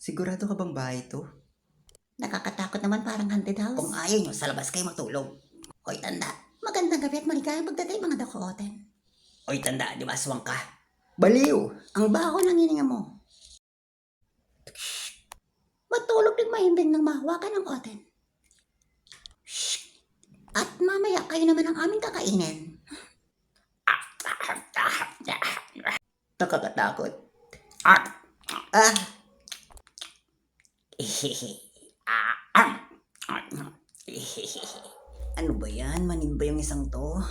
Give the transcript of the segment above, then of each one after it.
Sigurado ka bang bahay to? Nakakatakot naman, parang haunted house. Kung ayaw nyo, sa labas kayo matulog. Hoy, tanda. Magandang gabi at maligayang pagdating, mga dakooten. Hoy, tanda, di ba aswang ka? Baliw! Ang baho ng hininga mo. Matulog ng mahimbing nang mahawakan ng oten. At mamaya kayo naman ang aming kakainin. Nakakatakot. Ah! Ano ba yan? Manin ba yung isang to?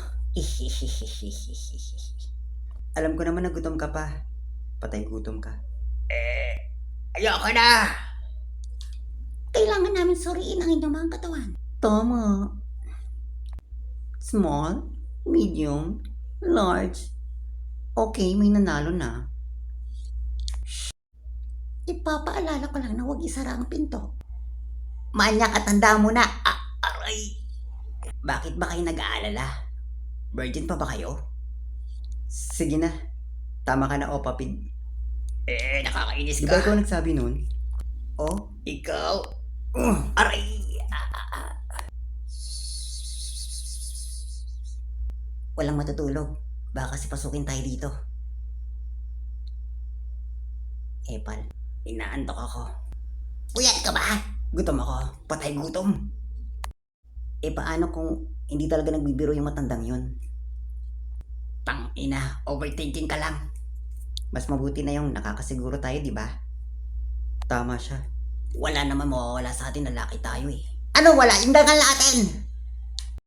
Alam ko naman na gutom ka pa. Patay gutom ka. Ayoko na! Kailangan namin suriin ang inyong mga katawan. Tama. Small, medium, large. Okay, may nanalo na. Ipapaalala ko lang na huwag isara ang pinto. Manyak at tanda mo na. Aray! Bakit ba kayo nag-aalala? Virgin pa ba kayo? Sige na. Tama ka na, Opa Pig. Nakakainis Di ka. ba ikaw nagsabi nun? Oh, Ikaw. Aray! Walang matutulog. Baka kasi pasukin tayo dito. Epal, inaantok ako. Puyat ka ba? Gutom ako. Patay gutom. paano kung hindi talaga nagbibiro yung matandang yun? Tang ina, overthinking ka lang. Mas mabuti na yung nakakasiguro tayo, di ba? Tama siya. Wala naman mawawala sa atin, lalaki tayo eh. Ano wala? Yung dangal natin!